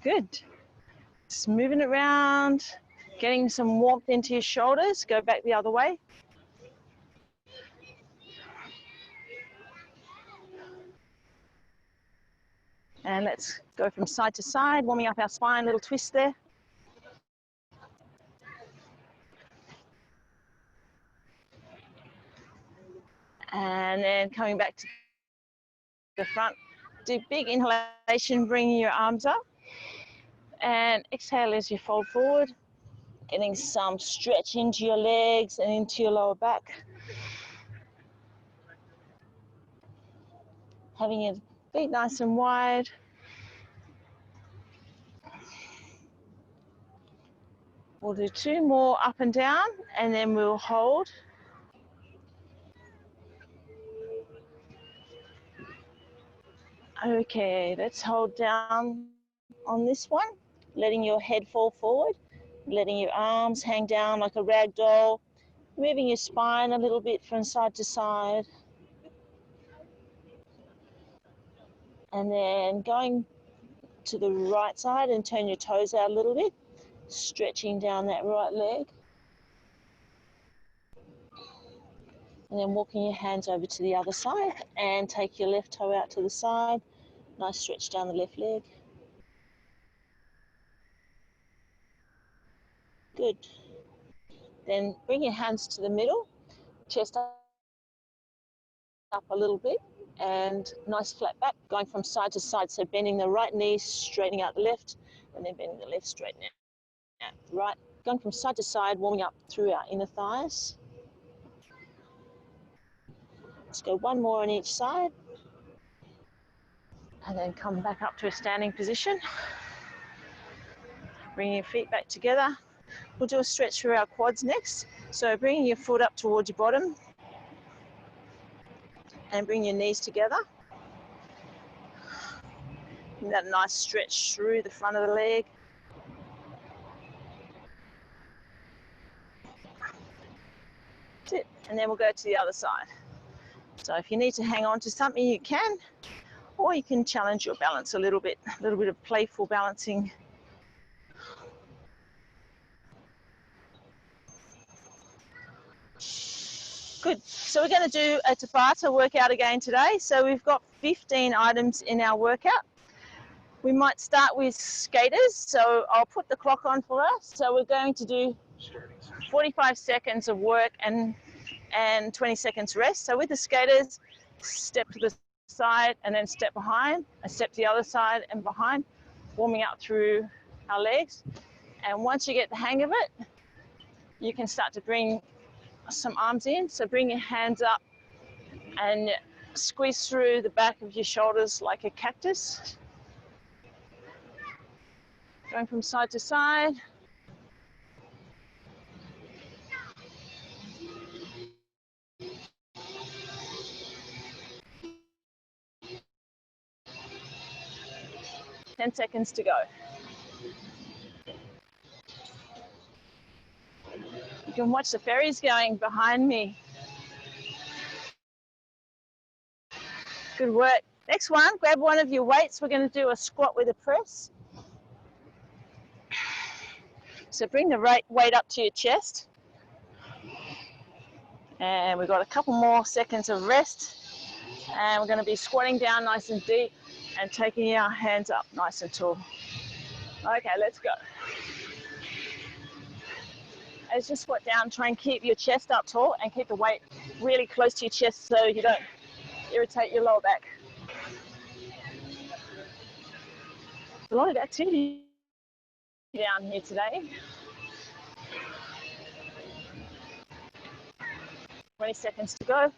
Good. Just moving it around, getting some warmth into your shoulders. Go back the other way. And let's go from side to side, warming up our spine, little twist there. And then coming back to the front. Do big inhalation, bringing your arms up. And exhale as you fold forward. Getting some stretch into your legs and into your lower back. Having your feet nice and wide. We'll do 2 more up and down, and then we'll hold. Okay, let's hold down on this one, letting your head fall forward, letting your arms hang down like a rag doll, moving your spine a little bit from side to side. And then going to the right side and turn your toes out a little bit, stretching down that right leg. And then walking your hands over to the other side and take your left toe out to the side. Nice stretch down the left leg. Good. Then bring your hands to the middle, chest up a little bit, and nice flat back, going from side to side. So bending the right knee, straightening out the left, and then bending the left, straightening out the right. Going from side to side, warming up through our inner thighs. Let's go 1 more on each side. And then come back up to a standing position. Bringing your feet back together. We'll do a stretch through our quads next. So bringing your foot up towards your bottom. And bring your knees together. Give that nice stretch through the front of the leg. That's it. And then we'll go to the other side. So if you need to hang on to something, you can. Or you can challenge your balance a little bit of playful balancing. Good. So we're going to do a Tabata workout again today. So we've got 15 items in our workout. We might start with skaters. So I'll put the clock on for us. So we're going to do 45 seconds of work and 20 seconds rest. So with the skaters, step to the side and then step behind, and step to the other side and behind, warming up through our legs. And once you get the hang of it, you can start to bring some arms in. So bring your hands up and squeeze through the back of your shoulders like a cactus. Going from side to side. Ten seconds to go. You can watch the ferries going behind me. Good work. Next one, grab one of your weights. We're going to do a squat with a press. So bring the weight up to your chest. And we've got a couple more seconds of rest. And we're going to be squatting down nice and deep and taking our hands up nice and tall. Okay, let's go. As you squat down, try and keep your chest up tall and keep the weight really close to your chest so you don't irritate your lower back. A lot of activity down here today. 20 seconds to go.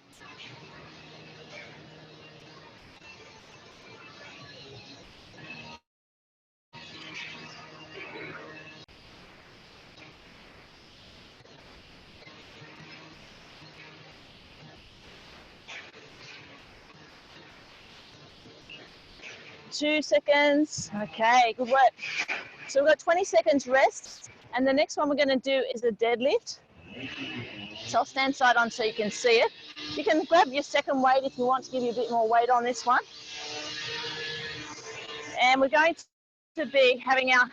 Two seconds. Okay, good work. So we've got 20 seconds rest, and the next one we're going to do is a deadlift. So I'll stand side on so you can see it. You can grab your second weight if you want to give you a bit more weight on this one. And we're going to be having our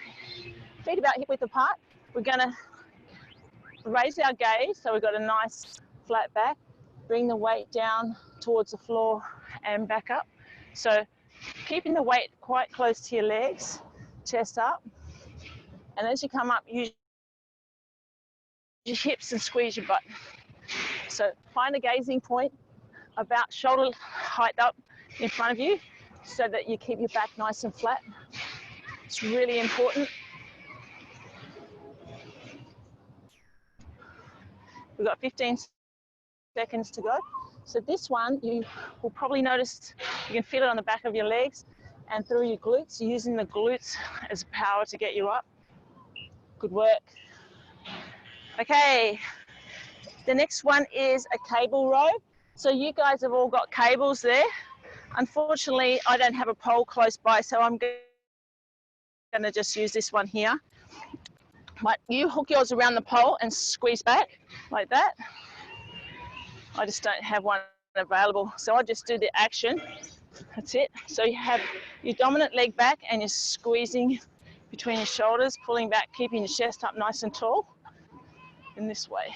feet about hip width apart. We're going to raise our gaze so we've got a nice flat back. Bring the weight down towards the floor and back up. So keeping the weight quite close to your legs, chest up. And as you come up, use your hips and squeeze your butt. So find a gazing point about shoulder height up in front of you so that you keep your back nice and flat. It's really important. We've got 15 seconds to go. So this one, you will probably notice you can feel it on the back of your legs and through your glutes, using the glutes as power to get you up. Good work. Okay, the next one is a cable row. So you guys have all got cables there. Unfortunately, I don't have a pole close by, so I'm going to just use this one here. But you hook yours around the pole and squeeze back like that. I just don't have one available, so I just do the action. That's it. So you have your dominant leg back and you're squeezing between your shoulders, pulling back, keeping your chest up nice and tall in this way.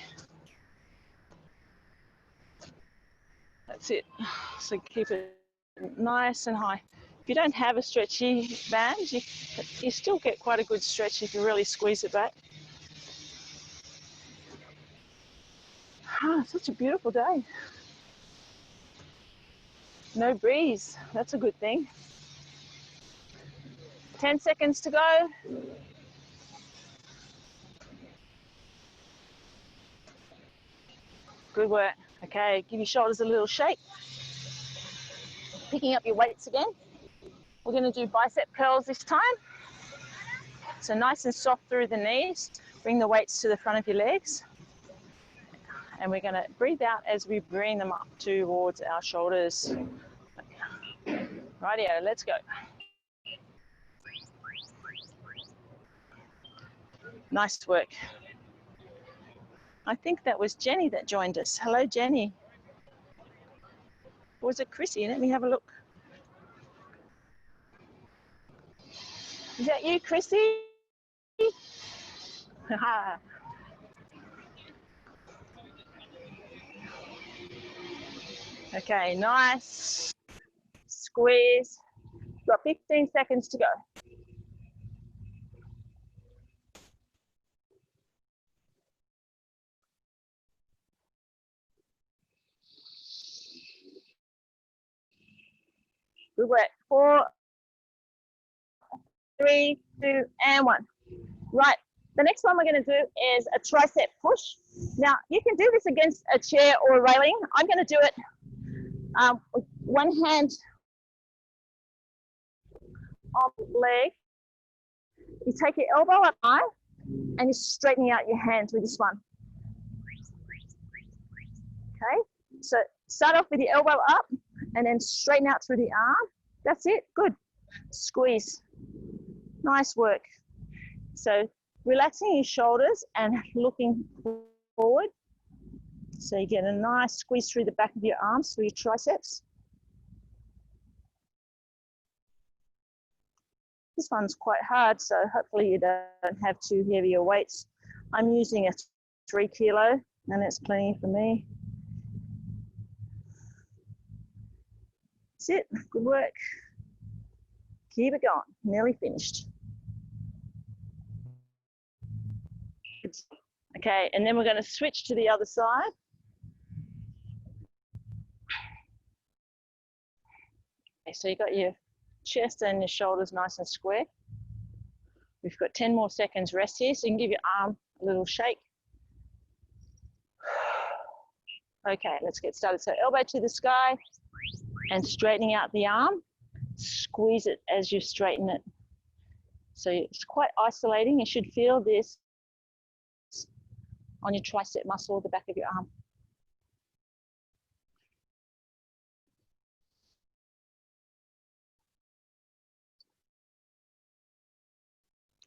That's it. So keep it nice and high. If you don't have a stretchy band, you still get quite a good stretch if you really squeeze it back. Such a beautiful day. No breeze. That's a good thing. 10 seconds to go. Good work. Okay, give your shoulders a little shake. Picking up your weights again. We're going to do bicep curls this time. So nice and soft through the knees. Bring the weights to the front of your legs. And we're going to breathe out as we bring them up towards our shoulders. Rightio, let's go. Nice work. I think that was Jenny that joined us. Hello, Jenny. Or was it Chrissy? Let me have a look. Is that you, Chrissy? Okay, nice. Squeeze. Got 15 seconds to go. Good work. 4, 3, 2, and 1. Right. The next one we're going to do is a tricep push. Now, you can do this against a chair or a railing. I'm going to do it with one hand on the leg. You take your elbow up high and you're straightening out your hands with this one. Okay, so start off with your elbow up and then straighten out through the arm. That's it. Good. Squeeze. Nice work. So relaxing your shoulders and looking forward. So you get a nice squeeze through the back of your arms, through your triceps. This one's quite hard, so hopefully you don't have too heavy your weights. I'm using a 3 kilo and it's plenty for me. That's it. Good work. Keep it going. Nearly finished. Okay, and then we're going to switch to the other side. Okay, so you got your chest and your shoulders nice and square. We've got 10 more seconds rest here, so you can give your arm a little shake. Okay, let's get started. So elbow to the sky and straightening out the arm. Squeeze it as you straighten it. So it's quite isolating. You should feel this on your tricep muscle, the back of your arm.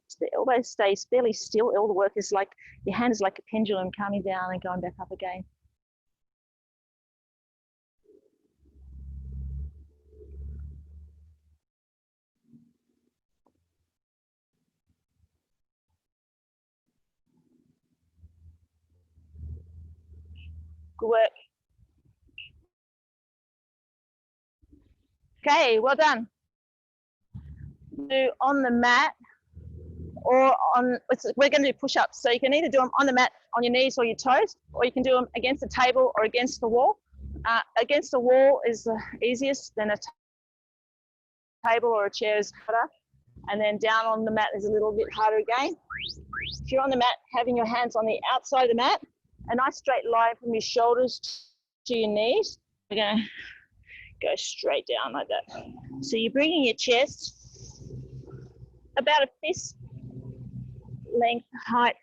So the elbow stays fairly still. All the work is like, your hand is like a pendulum coming down and going back up again. Good work. Okay, well done. Do on the mat or on, we're going to do push-ups. So you can either do them on the mat, on your knees or your toes, or you can do them against the table or against the wall. Against the wall is the easiest, then a table or a chair is harder. And then down on the mat is a little bit harder again. If you're on the mat, having your hands on the outside of the mat, a nice straight line from your shoulders to your knees. We're going to go straight down like that. So you're bringing your chest about a fist length height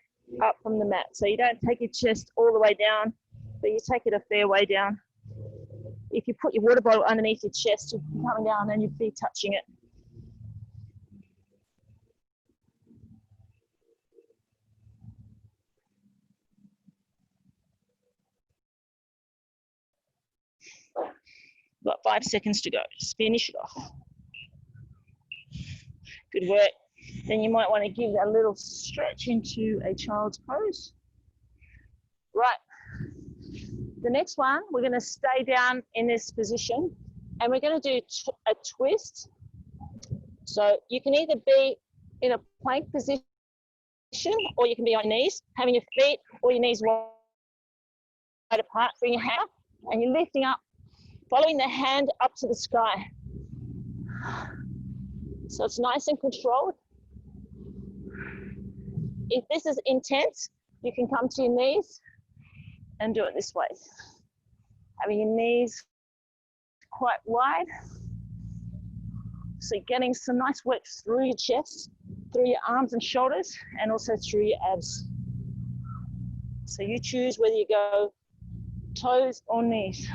up from the mat. So you don't take your chest all the way down, but you take it a fair way down. If you put your water bottle underneath your chest, you're coming down and your feet touching it. Got 5 seconds to go. Just finish it off. Good work. Then you might want to give that a little stretch into a child's pose. Right. The next one, we're going to stay down in this position and we're going to do a twist. So you can either be in a plank position or you can be on your knees, having your feet or your knees wide apart. Bring your hand up and you're lifting up, following the hand up to the sky. So it's nice and controlled. If this is intense, you can come to your knees and do it this way. Having your knees quite wide. So you're getting some nice work through your chest, through your arms and shoulders, and also through your abs. So you choose whether you go toes or knees.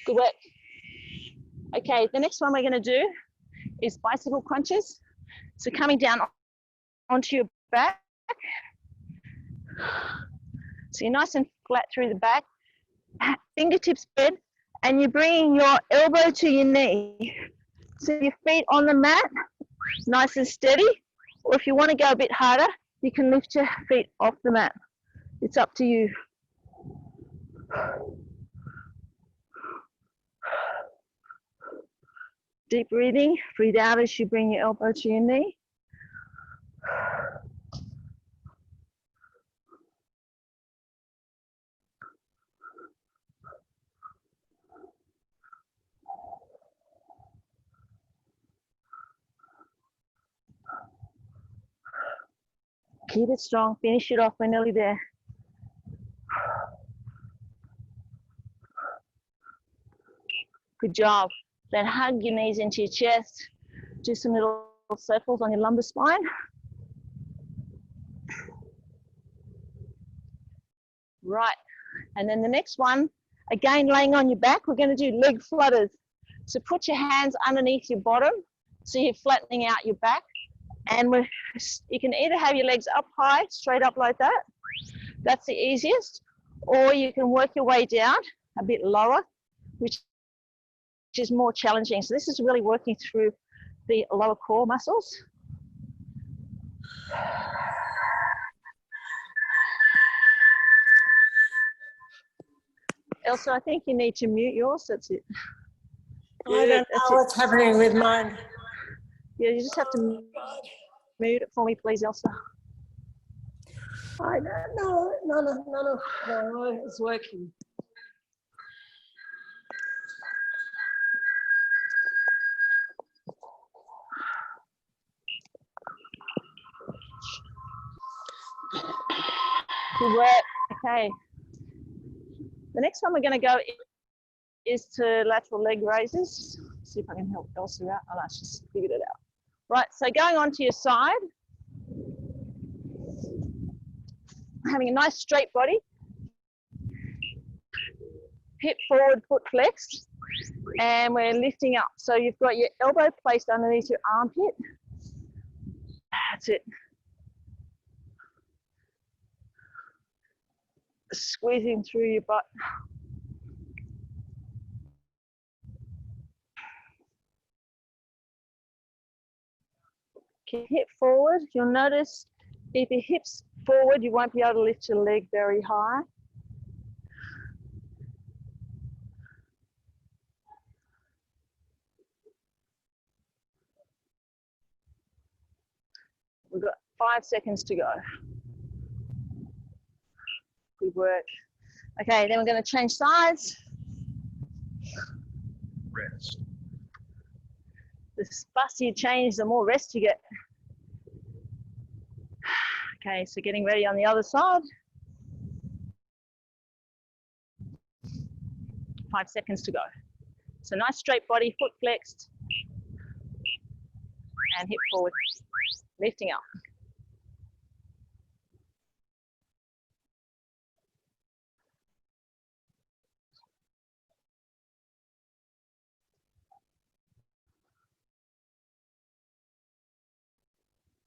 Good work. Okay, the next one we're going to do is bicycle crunches. So coming down onto your back. So you're nice and flat through the back. Fingertips bed, and you're bringing your elbow to your knee. So your feet on the mat, nice and steady. Or if you want to go a bit harder, you can lift your feet off the mat. It's up to you. Deep breathing, breathe out as you bring your elbow to your knee. Keep it strong, finish it off, we're nearly there. Good job. Then hug your knees into your chest. Do some little circles on your lumbar spine. Right, and then the next one, again laying on your back, we're going to do leg flutters. So put your hands underneath your bottom, so you're flattening out your back. And you can either have your legs up high, straight up like that. That's the easiest. Or you can work your way down a bit lower, which is more challenging. So this is really working through the lower core muscles. Elsa, I think you need to mute yours. That's it. I don't know what's happening with mine. Yeah, you just have to mute it for me, please, Elsa. I don't know. No, it's working. Good work. Okay. The next one we're going to go is to lateral leg raises. See if I can help Elsa out. Oh, no, she's figured it out. Right, so going on to your side. Having a nice straight body. Hip forward, foot flexed. And we're lifting up. So you've got your elbow placed underneath your armpit. That's it. Squeezing through your butt. Keep hip forward. You'll notice if your hips forward, you won't be able to lift your leg very high. We've got 5 seconds to go. Good work. Okay, then we're going to change sides. Rest. The faster you change, the more rest you get. Okay, so getting ready on the other side. 5 seconds to go. So nice straight body, foot flexed, and hip forward, lifting up.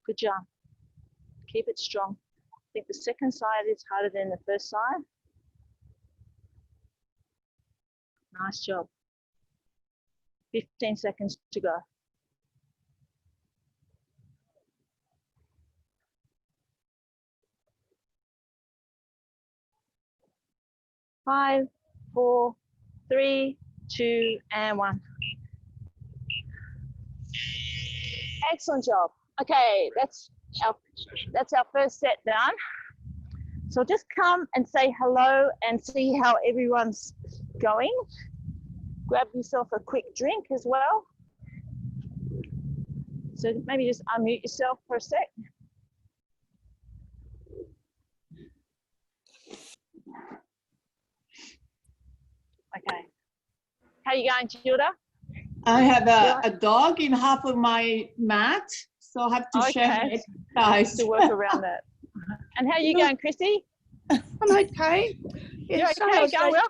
Good job. Keep it strong. I think the second side is harder than the first side. Nice job. 15 seconds to go. 5, 4, 3, 2, and 1. Excellent job. Okay, that's our first set done. So just come and say hello and see how everyone's going. Grab yourself a quick drink as well. So maybe just unmute yourself for a sec. Okay. How are you going, Gilda? I have a dog in half of my mat, so I have to share my exercise. To work around that. And how are you going, Chrissy? I'm okay. You're okay, going well?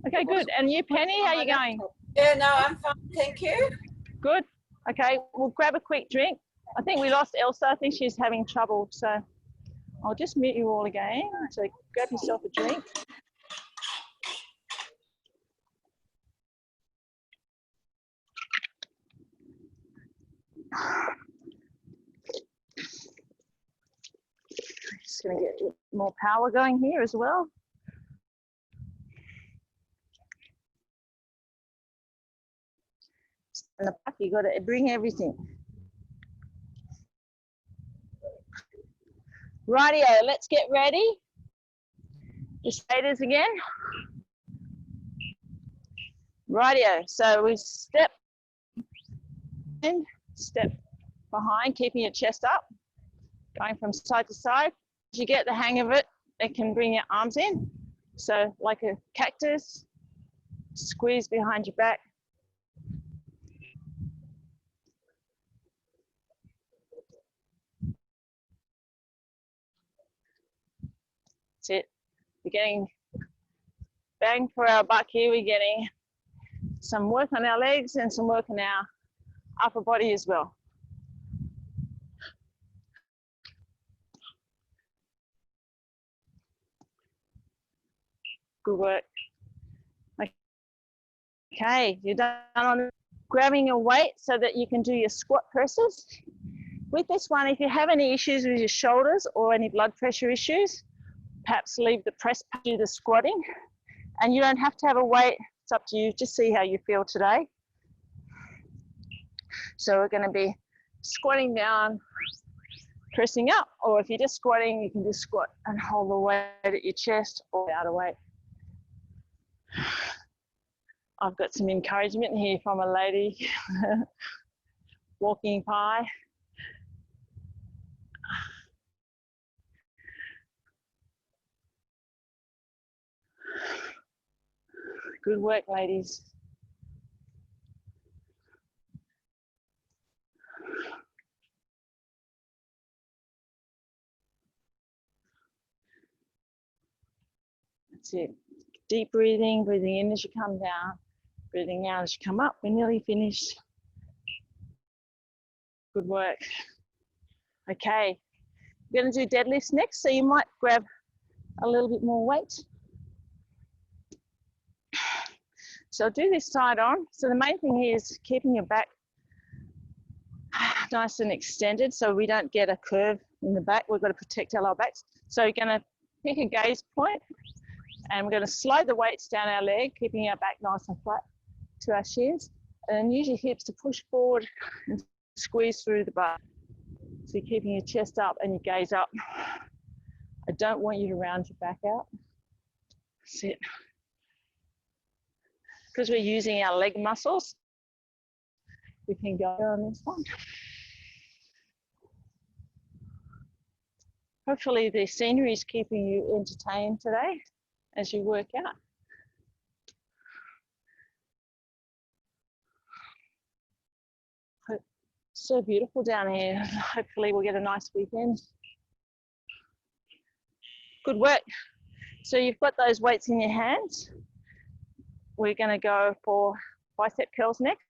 Okay, good. And you, Penny, how are you going? Yeah, no, I'm fine, thank you. Good. Okay, we'll grab a quick drink. I think we lost Elsa. I think she's having trouble. So I'll just mute you all again. So grab yourself a drink. Just going to get more power going here as well. In the back, you got to bring everything. Rightio, let's get ready. The skaters again. Rightio, so we step in, step behind, keeping your chest up, going from side to side. As you get the hang of it, it can bring your arms in. So like a cactus, squeeze behind your back. That's it. We're getting bang for our buck here. We're getting some work on our legs and some work on our upper body as well. Good work. Okay, you're done on grabbing your weight so that you can do your squat presses. With this one, if you have any issues with your shoulders or any blood pressure issues, perhaps leave the press, do the squatting. And you don't have to have a weight, it's up to you, just see how you feel today. So we're going to be squatting down, pressing up, or if you're just squatting, you can just squat and hold the weight at your chest or out of weight. I've got some encouragement here from a lady walking by. Good work, ladies. That's it. Deep breathing, breathing in as you come down, breathing out as you come up. We're nearly finished. Good work. Okay, we're going to do deadlifts next, so you might grab a little bit more weight. So do this side on. So the main thing here is keeping your back nice and extended so we don't get a curve in the back. We've got to protect our lower backs. So we're going to pick a gaze point and we're going to slide the weights down our leg, keeping our back nice and flat to our shins, and use your hips to push forward and squeeze through the butt. So you're keeping your chest up and your gaze up. I don't want you to round your back out. Sit. Because we're using our leg muscles, we can go on this one. Hopefully the scenery is keeping you entertained today as you work out. So beautiful down here. Hopefully we'll get a nice weekend. Good work. So you've got those weights in your hands. We're going to go for bicep curls next.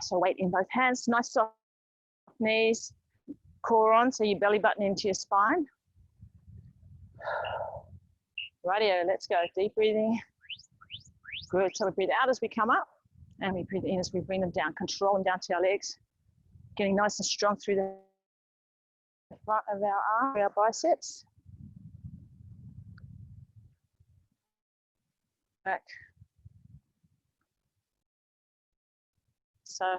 So weight in both hands, nice soft knees, core on, so your belly button into your spine. Rightio, let's go. Deep breathing. Good. So we breathe out as we come up, and we breathe in as we bring them down, controlling down to our legs, getting nice and strong through the front of our arm, our biceps. Back. So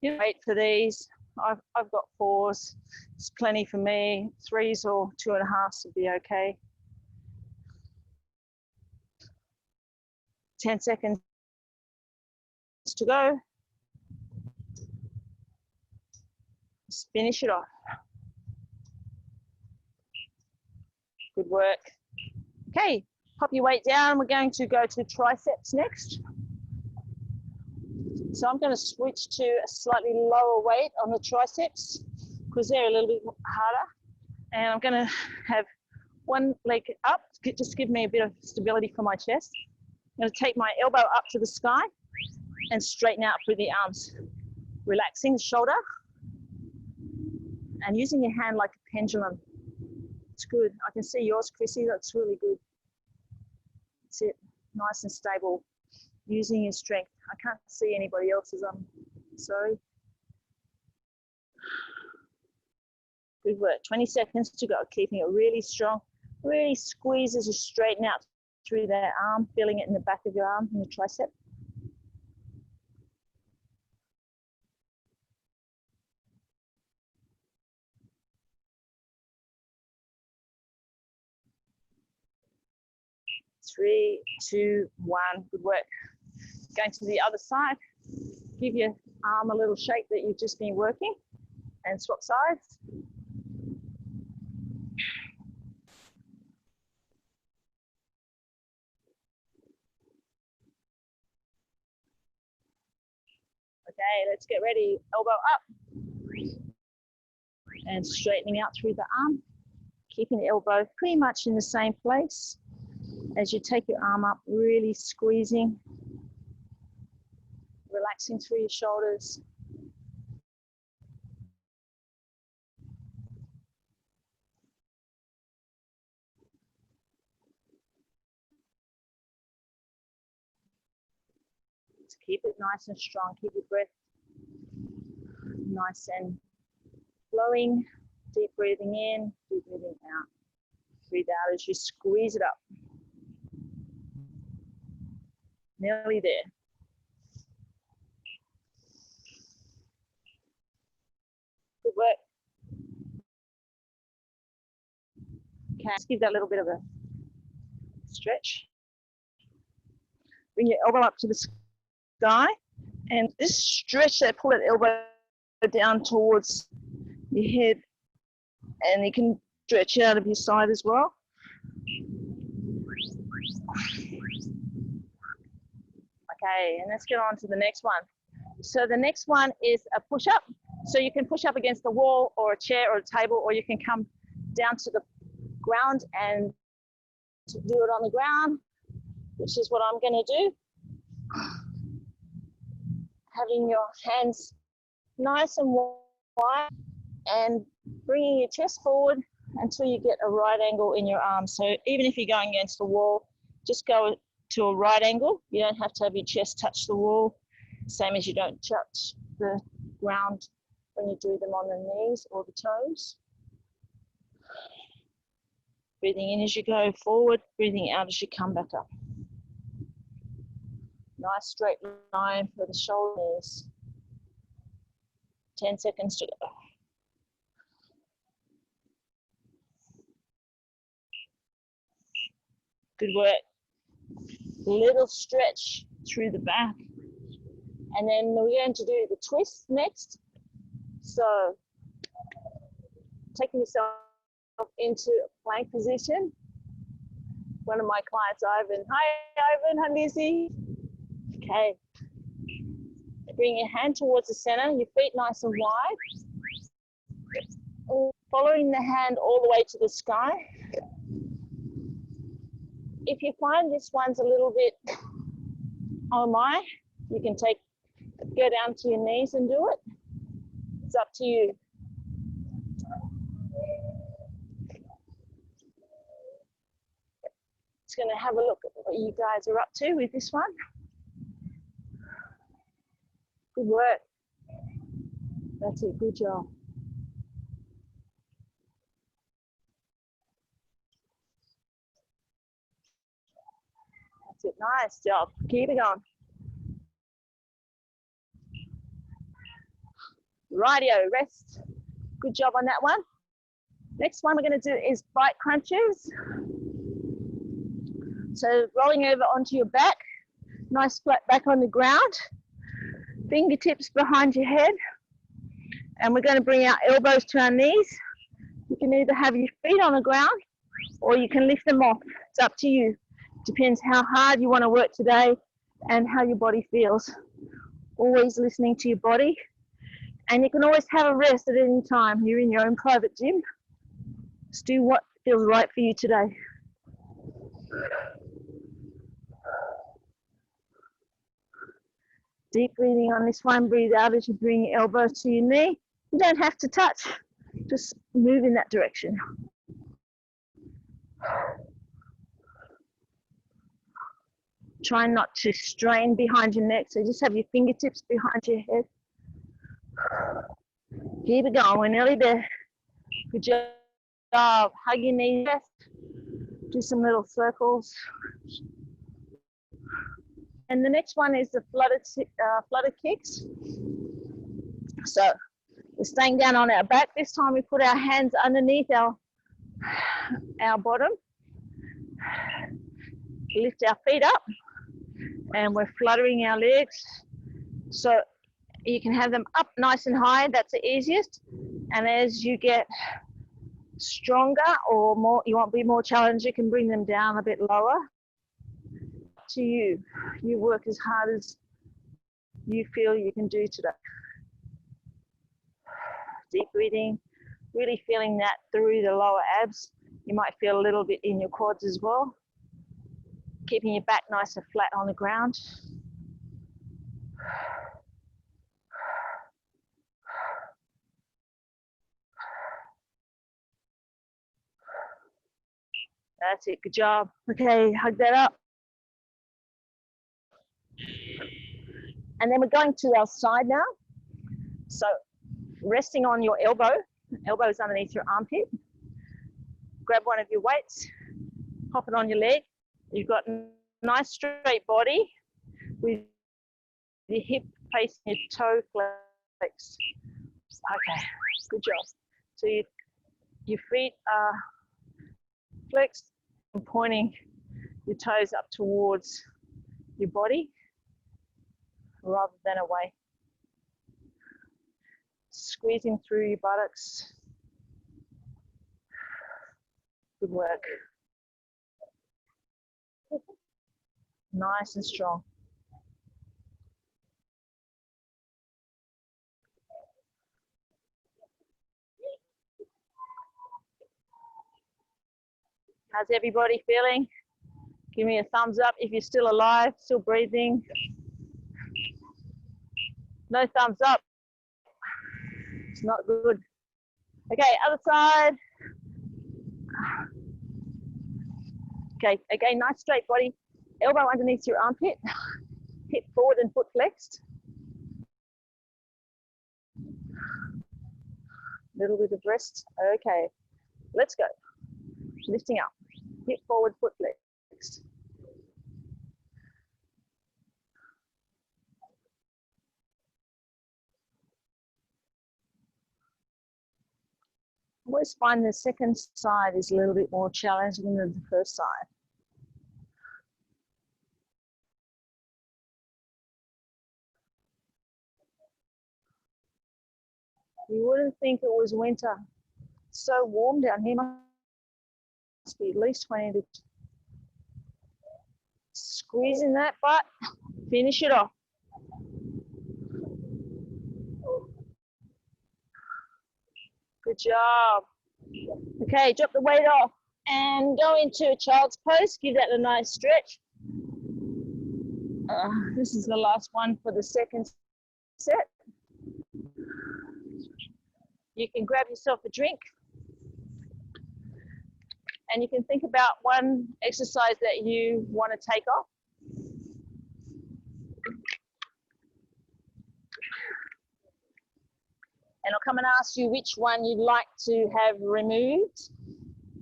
wait for these. I've got 4s. It's plenty for me. 3s or 2.5s would be okay. 10 seconds to go. Just finish it off. Good work. Okay, pop your weight down. We're going to go to triceps next. So I'm going to switch to a slightly lower weight on the triceps because they're a little bit harder. And I'm going to have one leg up, just give me a bit of stability for my chest. I'm going to take my elbow up to the sky and straighten out through the arms. Relaxing the shoulder and using your hand like a pendulum. It's good. I can see yours, Chrissy. That's really good. That's it. Nice and stable. Using your strength. I can't see anybody else's. I'm sorry. Good work. 20 seconds to go. Keeping it really strong. Really squeeze as you straighten out through that arm, feeling it in the back of your arm, in the tricep. Three, two, one. Good work. Going to the other side. Give your arm a little shake that you've just been working and swap sides. Okay, let's get ready. Elbow up and straightening out through the arm. Keeping the elbow pretty much in the same place as you take your arm up, really squeezing, relaxing through your shoulders. Just keep it nice and strong. Keep your breath nice and flowing. Deep breathing in, deep breathing out. Breathe out as you squeeze it up. Nearly there. Good work. Okay, let's give that a little bit of a stretch. Bring your elbow up to the sky and just stretch that, pull that elbow down towards your head, and you can stretch it out of your side as well. Okay, and let's get on to the next one. So the next one is a push-up. So you can push up against the wall or a chair or a table, or you can come down to the ground and do it on the ground, which is what I'm going to do. Having your hands nice and wide and bringing your chest forward until you get a right angle in your arms. So even if you're going against the wall, just go to a right angle. You don't have to have your chest touch the wall, same as you don't touch the ground when you do them on the knees or the toes. Breathing in as you go forward, breathing out as you come back up. Nice straight line for the shoulders. 10 seconds to go. Good work. Little stretch through the back. And then we're going to do the twist next. So taking yourself into a plank position. One of my clients, Ivan. Hi, Ivan. Hi, Lizzie. Okay. Bring your hand towards the center, your feet nice and wide. Following the hand all the way to the sky. If you find this one's a little bit, oh my, you can go down to your knees and do it. It's up to you. Just going to have a look at what you guys are up to with this one. Good work. That's it, good job. That's it, nice job. Keep it going. Rightio, rest. Good job on that one. Next one we're going to do is bite crunches. So rolling over onto your back, nice flat back on the ground, fingertips behind your head, and we're going to bring our elbows to our knees. You can either have your feet on the ground or you can lift them off. It's up to you. Depends how hard you want to work today and how your body feels. Always listening to your body. And you can always have a rest at any time. You're in your own private gym. Just do what feels right for you today. Deep breathing on this one. Breathe out as you bring your elbows to your knee. You don't have to touch. Just move in that direction. Try not to strain behind your neck. So just have your fingertips behind your head. Keep it going. We're nearly there. Good job. Hug your knees. Do some little circles. And the next one is the flutter kicks. So we're staying down on our back. This time we put our hands underneath our bottom. Lift our feet up and we're fluttering our legs. So you can have them up nice and high. That's the easiest. And as you get stronger or more, you want to be more challenged, you can bring them down a bit lower. To you. You work as hard as you feel you can do today. Deep breathing, really feeling that through the lower abs. You might feel a little bit in your quads as well. Keeping your back nice and flat on the ground. That's it, good job. Okay, hug that up. And then we're going to our side now. So resting on your elbow, elbows underneath your armpit. Grab one of your weights, pop it on your leg. You've got a nice straight body with your hip facing your toe flex. Okay, good job. So your feet are flexed and pointing your toes up towards your body rather than away. Squeezing through your buttocks. Good work. Nice and strong. How's everybody feeling? Give me a thumbs up if you're still alive, still breathing. No thumbs up. It's not good. Okay, other side. Okay, again, nice straight body. Elbow underneath your armpit, hip forward and foot flexed. Little bit of rest. Okay, let's go. Lifting up, hip forward, foot flexed. I always find the second side is a little bit more challenging than the first side. You wouldn't think it was winter. It's so warm down here. Must be at least 20 degrees. Squeezing that butt. Finish it off. Good job. Okay, drop the weight off and go into a child's pose. Give that a nice stretch. This is the last one for the second set. You can grab yourself a drink and you can think about one exercise that you want to take off. And I'll come and ask you which one you'd like to have removed,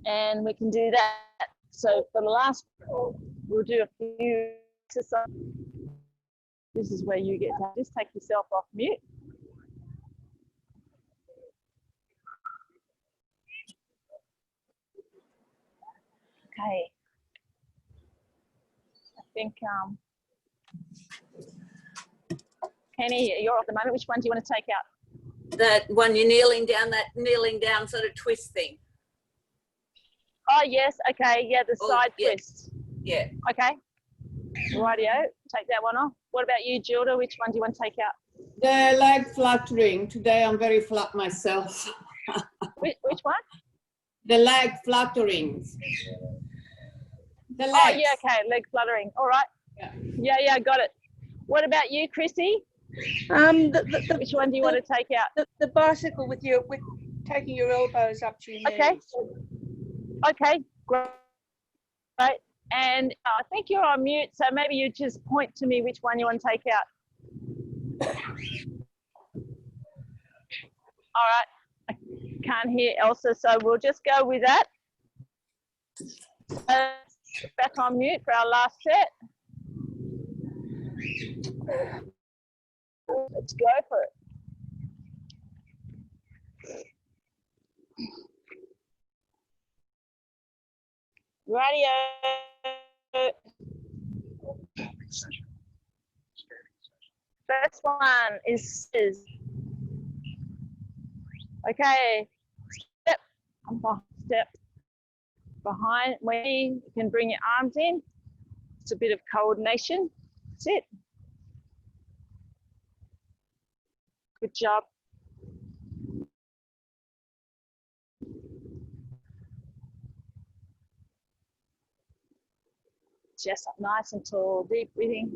and we can do that. So for the last, we'll do a few exercises. This is where you get to just take yourself off mute. Okay. I think, Kenny, you're off the moment. Which one do you want to take out? That one you're kneeling down, that kneeling down sort of twist thing. Oh, yes. Okay. Yeah, the side twist. Yeah. Okay. Rightio. Take that one off. What about you, Gilda? Which one do you want to take out? The leg fluttering. Today I'm very flat myself. Which one? The leg fluttering. The legs. Oh, yeah. Okay. Leg fluttering. All right. Yeah. Got it. What about you, Chrissy? Which one do you want to take out? The bicycle with taking your elbows up to your knees. Okay, great. And I think you're on mute, so maybe you just point to me which one you want to take out. All right, I can't hear Elsa, so we'll just go with that. Back on mute for our last set. Let's go for it. Radio. First one is okay. Step behind. When you can bring your arms in. It's a bit of coordination. Sit. Good job. Chest up nice and tall, deep breathing.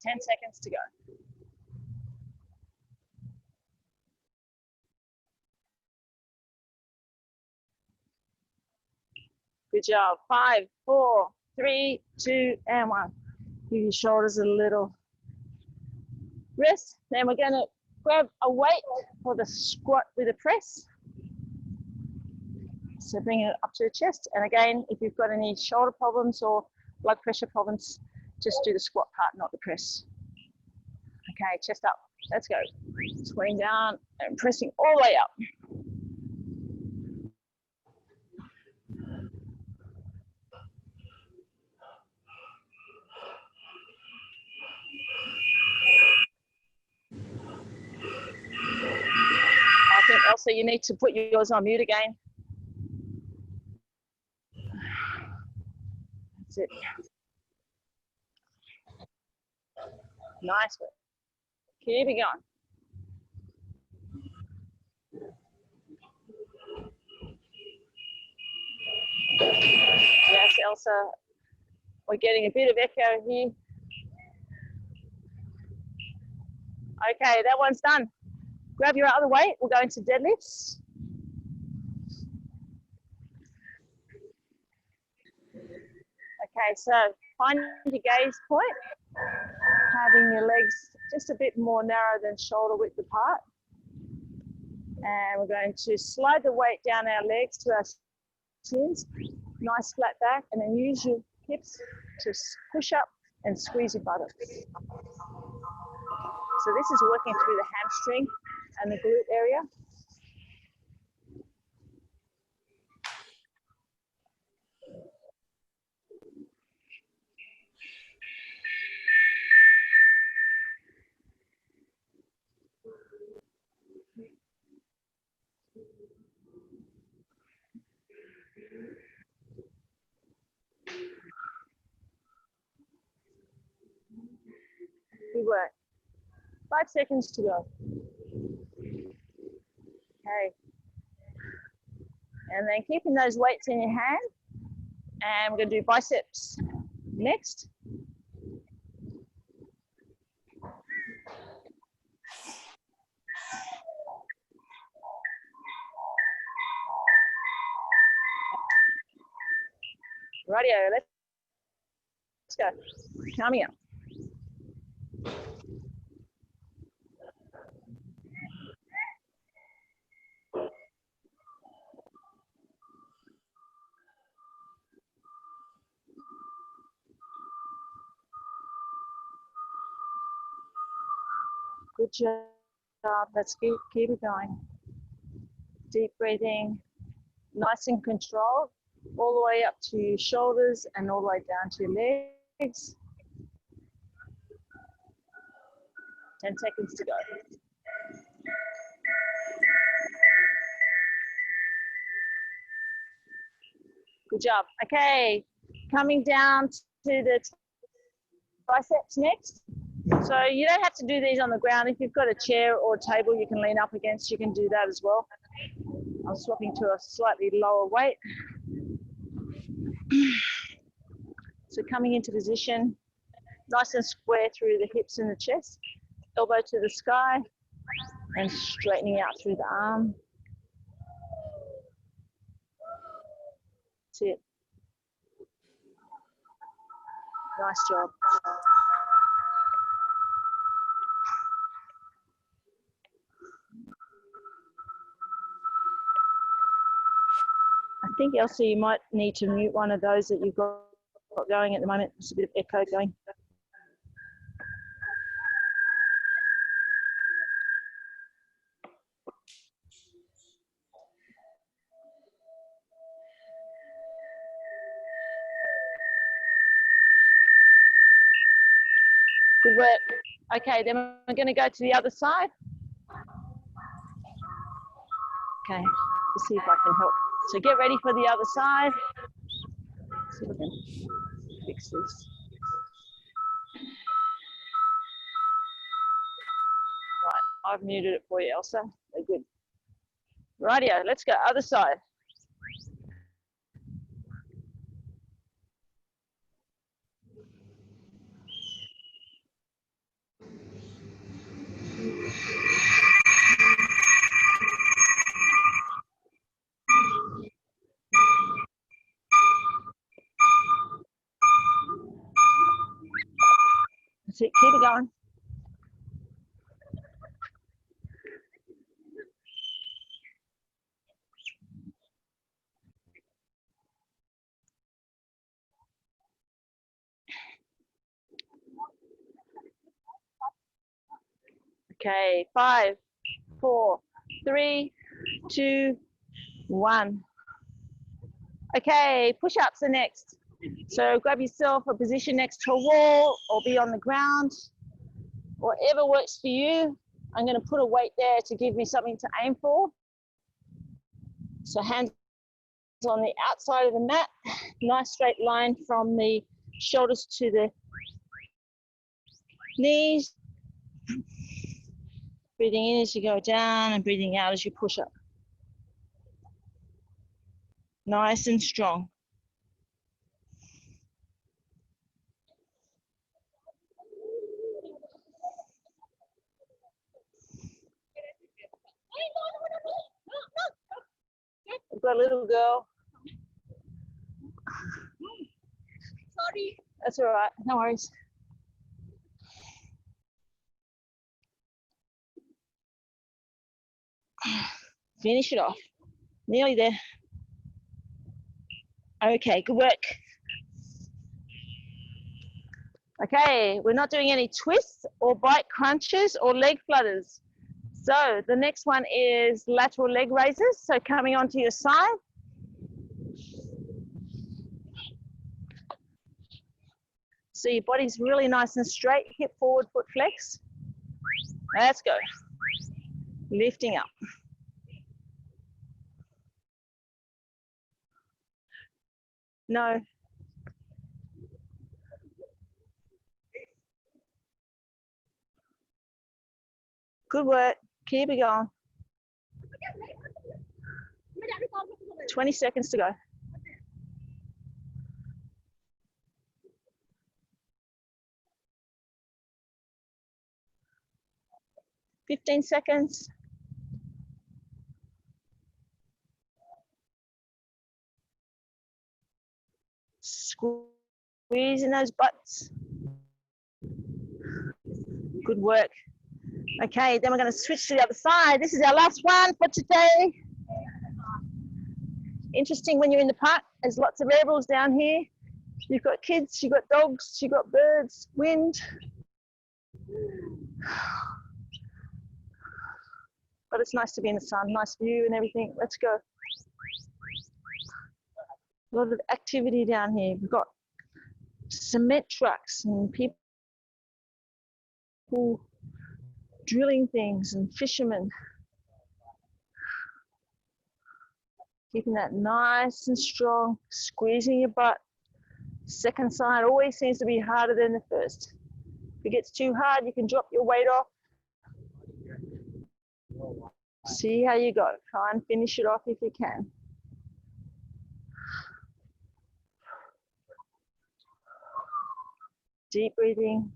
Ten seconds to go. Good job. 5, 4, 3, 2, and 1. Give your shoulders a little rest. Then we're going to grab a weight for the squat with a press. So bring it up to the chest. And again, if you've got any shoulder problems or blood pressure problems, just do the squat part, not the press. Okay, chest up. Let's go. Squatting down and pressing all the way up. I think Elsa, you need to put yours on mute again. That's it. Nice work. Keep it going. Yes, Elsa, we're getting a bit of echo here. Okay, that one's done. Grab your other weight. We'll go into deadlifts. Okay, so find your gaze point, having your legs just a bit more narrow than shoulder width apart. And we're going to slide the weight down our legs to our shins, nice flat back, and then use your hips to push up and squeeze your buttocks. So this is working through the hamstring and the glute area. Good work. 5 seconds to go. Okay. And then keeping those weights in your hand. And we're going to do biceps next. Rightio, let's go. Come here. Good job. Let's keep it going. Deep breathing, nice and controlled, all the way up to your shoulders and all the way down to your legs. 10 seconds to go. Good job. Okay, coming down to the biceps next. So you don't have to do these on the ground. If you've got a chair or a table you can lean up against, you can do that as well. I'm swapping to a slightly lower weight. So coming into position, nice and square through the hips and the chest, elbow to the sky, and straightening out through the arm. That's it. Nice job. I think, Elsie, you might need to mute one of those that you've got going at the moment. There's a bit of echo going. Good work. Okay, then we're going to go to the other side. Okay, let's see if I can help. So get ready for the other side. Let's see if I can fix this. Right, I've muted it for you, Elsa. Very good. Rightio, let's go other side. That's it, keep it going. Okay, 5, 4, 3, 2, 1. Okay, push-ups are next. So grab yourself a position next to a wall or be on the ground. Whatever works for you. I'm going to put a weight there to give me something to aim for. So hands on the outside of the mat. Nice straight line from the shoulders to the knees. Breathing in as you go down and breathing out as you push up. Nice and strong. got a little girl. Sorry. That's all right, no worries. Finish it off. Nearly there. Okay, good work. Okay, we're not doing any twists or bike crunches or leg flutters. So the next one is lateral leg raises. So coming onto your side. So your body's really nice and straight, hip forward, foot flex. Let's go. Lifting up. No. Good work. Keep it going. 20 seconds to go. Fifteen seconds. Squeezing those butts. Good work. Okay, then we're going to switch to the other side. This is our last one for today. Interesting when you're in the park, there's lots of animals down here. You've got kids, you've got dogs, you've got birds, wind. But it's nice to be in the sun, nice view and everything. Let's go. A lot of activity down here. We've got cement trucks and people drilling things and fishermen. Keeping that nice and strong, squeezing your butt. Second side always seems to be harder than the first. If it gets too hard, you can drop your weight off. See how you go. Try and finish it off if you can. Deep breathing.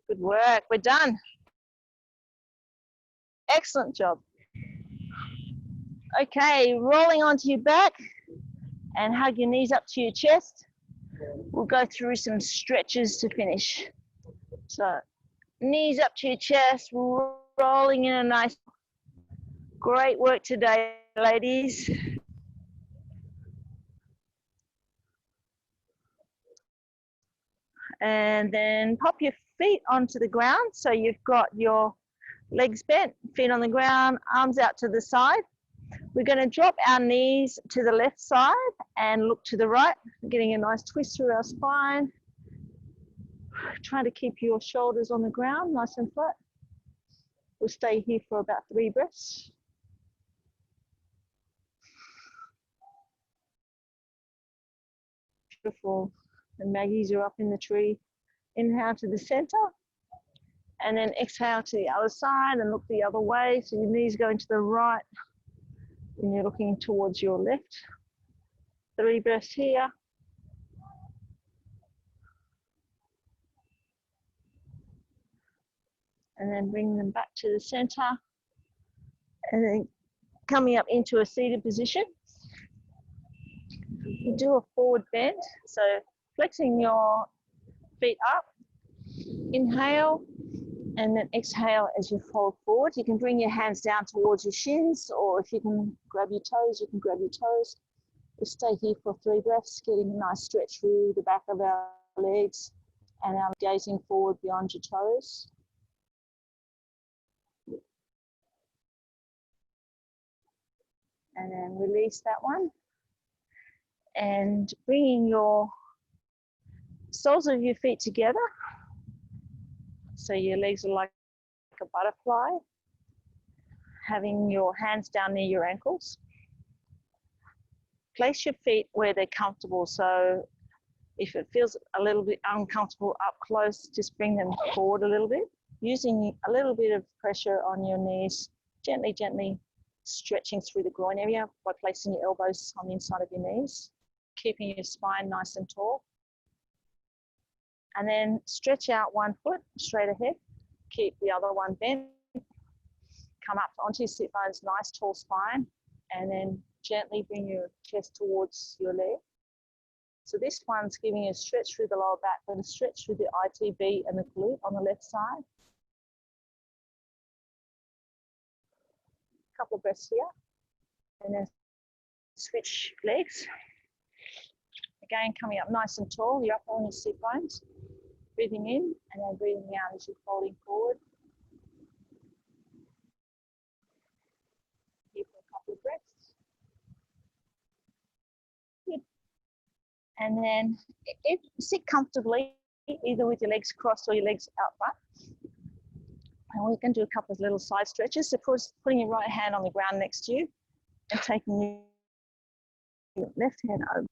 Good work. We're done. Excellent job. Okay, rolling onto your back and hug your knees up to your chest. We'll go through some stretches to finish. So, knees up to your chest, rolling in a nice. Great work today, ladies. And then pop your feet onto the ground. So you've got your legs bent, feet on the ground, arms out to the side. We're going to drop our knees to the left side and look to the right, getting a nice twist through our spine. Trying to keep your shoulders on the ground, nice and flat. We'll stay here for about 3 breaths. Beautiful. The Maggies are up in the tree. Inhale to the center. And then exhale to the other side and look the other way. So your knees going to the right and you're looking towards your left. 3 breaths here. And then bring them back to the center. And then coming up into a seated position. You do a forward bend. So flexing your feet up. Inhale. And then exhale as you fold forward. You can bring your hands down towards your shins, or if you can grab your toes, you can grab your toes. We'll stay here for 3 breaths, getting a nice stretch through the back of our legs and our gazing forward beyond your toes. And then release that one. And bringing your soles of your feet together. So your legs are like a butterfly. Having your hands down near your ankles. Place your feet where they're comfortable. So if it feels a little bit uncomfortable up close, just bring them forward a little bit. Using a little bit of pressure on your knees, gently, gently stretching through the groin area by placing your elbows on the inside of your knees, keeping your spine nice and tall. And then stretch out one foot straight ahead. Keep the other one bent. come up onto your sit bones, nice tall spine, and then gently bring your chest towards your leg. So this one's giving you a stretch through the lower back, but a stretch through the ITB and the glute on the left side. A couple of breaths here, and then switch legs. Again, coming up nice and tall, you're up on your sit bones. Breathing in and then breathing out as you're folding forward. Here for a couple of breaths. Good. And then sit comfortably, either with your legs crossed or your legs out front. And we're going to do a couple of little side stretches. So putting your right hand on the ground next to you and taking your left hand over.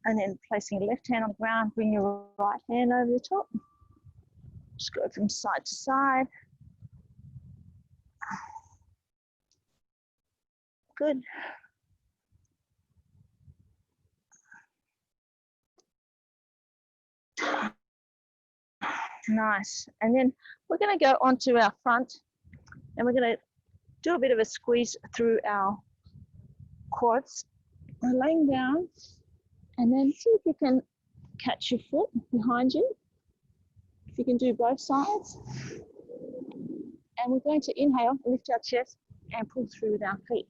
And then placing your left hand on the ground, bring your right hand over the top. Just go from side to side. Good. Nice. And then we're going to go onto our front and we're going to do a bit of a squeeze through our quads. We're laying down and then see if you can catch your foot behind you. If you can do both sides. And we're going to inhale, lift our chest and pull through with our feet.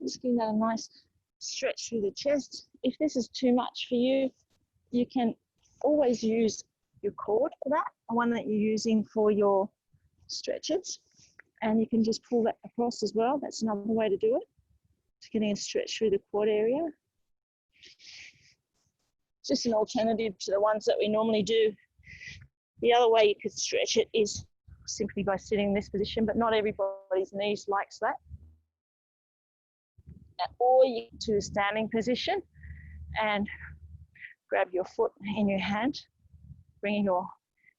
Just giving that a nice stretch through the chest. If this is too much for you, you can always use your cord for that, the one that you're using for your stretches. And you can just pull that across as well. That's another way to do it. Just getting a stretch through the quad area. Just an alternative to the ones that we normally do. The other way you could stretch it is simply by sitting in this position, but not everybody's knees likes that. Or you get to a standing position and grab your foot in your hand, bringing your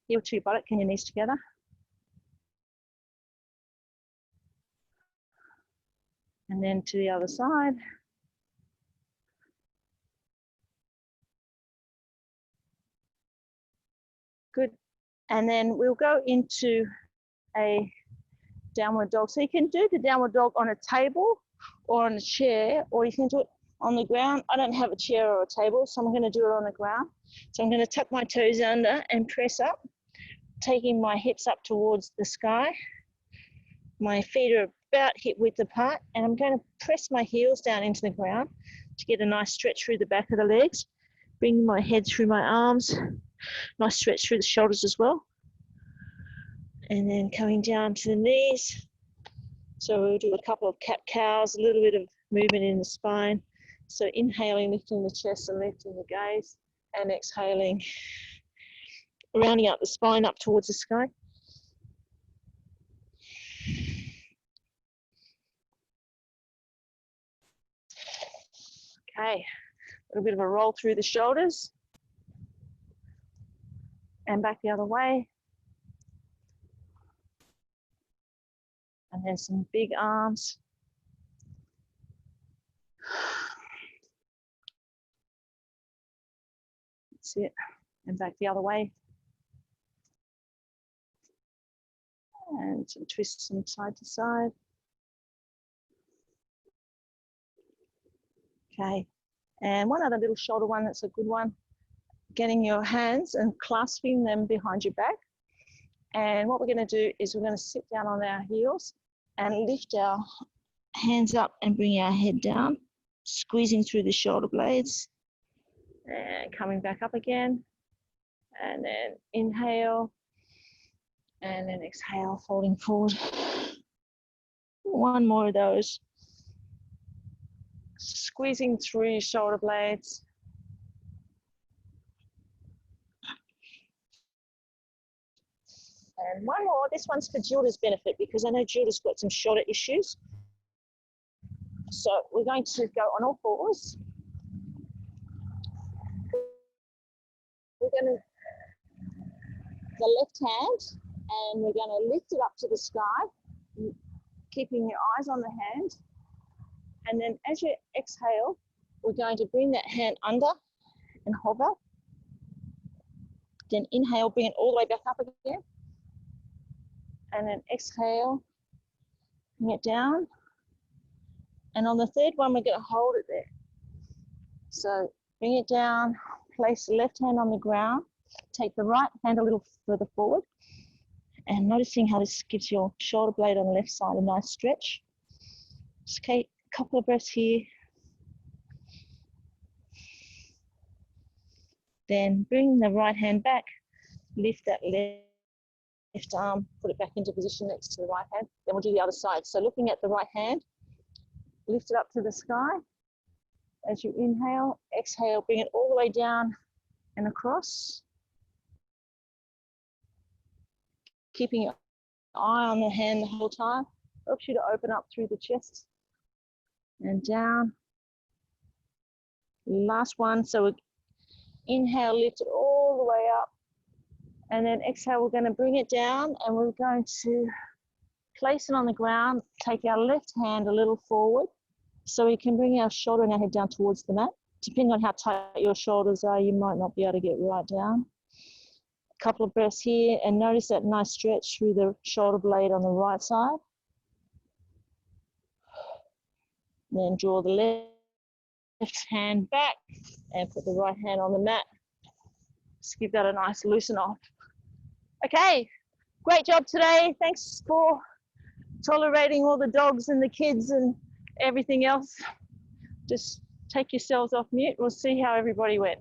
heel to your buttock and your knees together. And then to the other side. Good. And then we'll go into a downward dog. So you can do the downward dog on a table or on a chair, or you can do it on the ground. I don't have a chair or a table, so I'm going to do it on the ground. So I'm going to tuck my toes under and press up, taking my hips up towards the sky. My feet are about hip width apart, and I'm going to press my heels down into the ground to get a nice stretch through the back of the legs, bringing my head through my arms, nice stretch through the shoulders as well. And then coming down to the knees. So we'll do a couple of cat-cows, a little bit of movement in the spine. So inhaling, lifting the chest and lifting the gaze, and exhaling, rounding up the spine up towards the sky. Okay, a little bit of a roll through the shoulders and back the other way. And then some big arms. That's it. And back the other way. And some twists from side to side. Okay. And one other little shoulder one that's a good one. Getting your hands and clasping them behind your back. And what we're going to do is we're going to sit down on our heels and lift our hands up and bring our head down, squeezing through the shoulder blades and coming back up again. And then inhale and then exhale, folding forward. One more of those. Squeezing through your shoulder blades. And one more, this one's for Gilda's benefit because I know Gilda's got some shoulder issues. So we're going to go on all fours. We're going to, the left hand, and we're going to lift it up to the sky, keeping your eyes on the hand. And then as you exhale, we're going to bring that hand under and hover. Then inhale, bring it all the way back up again. and then exhale, bring it down. And on the third one, we're going to hold it there. So bring it down, place the left hand on the ground, take the right hand a little further forward, and noticing how this gives your shoulder blade on the left side a nice stretch. Just take a couple of breaths here. Then bring the right hand back, lift that left arm, put it back into position next to the right hand. Then we'll do the other side. So looking at the right hand, lift it up to the sky. As you inhale, exhale, bring it all the way down and across. Keeping your eye on the hand the whole time. Helps you to open up through the chest and down. Last one. So we inhale, lift it all the way up. And then exhale, we're going to bring it down and we're going to place it on the ground. Take our left hand a little forward so we can bring our shoulder and our head down towards the mat. Depending on how tight your shoulders are, you might not be able to get right down. A couple of breaths here and notice that nice stretch through the shoulder blade on the right side. Then draw the left hand back and put the right hand on the mat. Just give that a nice loosen off. Okay, great job today. Thanks for tolerating all the dogs and the kids and everything else. Just take yourselves off mute. We'll see how everybody went.